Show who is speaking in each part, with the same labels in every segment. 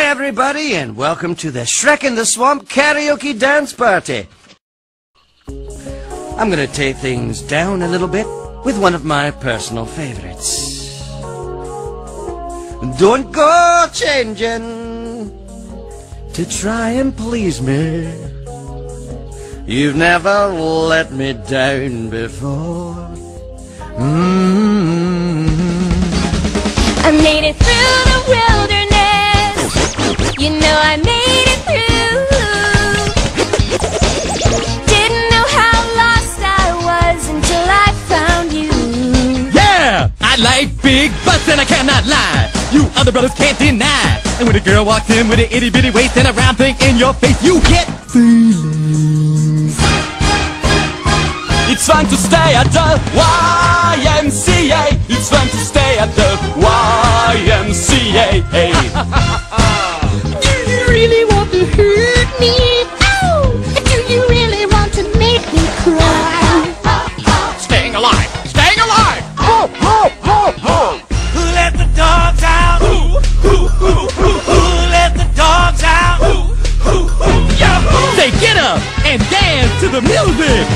Speaker 1: everybody, and welcome to the Shrek in the Swamp karaoke dance party. I'm gonna take things down a little bit with one of my personal favorites. Don't go changing to try and please me. You've never let me down before.
Speaker 2: I made it through the wilderness. You know I made it through. Didn't know how lost I was until I found you.
Speaker 3: Yeah! I like big butts and I cannot lie. You other brothers can't deny. And when a girl walks in with an itty bitty waist and a round thing in your face, you get feelings. It's fun to stay at the YMCA. It's fun to stay at the YMCA.
Speaker 2: Do you really want to hurt me? Oh! Do you really want to make me cry?
Speaker 3: Staying alive! Staying alive! Ho, ho, ho, ho!
Speaker 1: Who let the dogs out? Who let the dogs out?
Speaker 3: Yahoo! Say get up and dance to the music!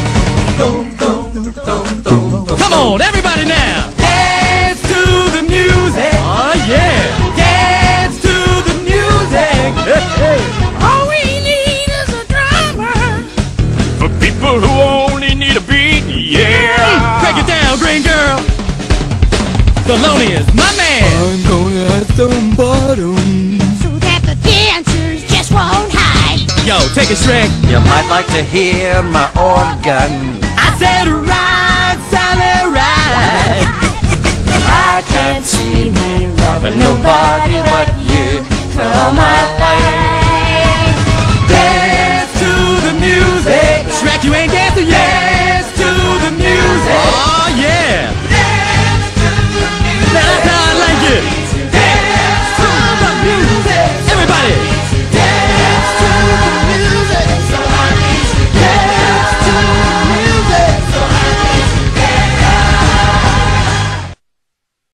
Speaker 3: Come on, everybody now! Dance to the music! Oh yeah! Dance to the music!
Speaker 2: All we need is a drummer.
Speaker 3: For people who only need a beat, yeah! Break it down, green girl! Thelonious, my man! I'm gonna add some bottom.
Speaker 2: So that the dancers just won't hide.
Speaker 3: Yo, take a Shrek.
Speaker 1: You might like to hear my organ.
Speaker 3: I said ride, Sally, ride.
Speaker 1: I can't see me loving nobody but you.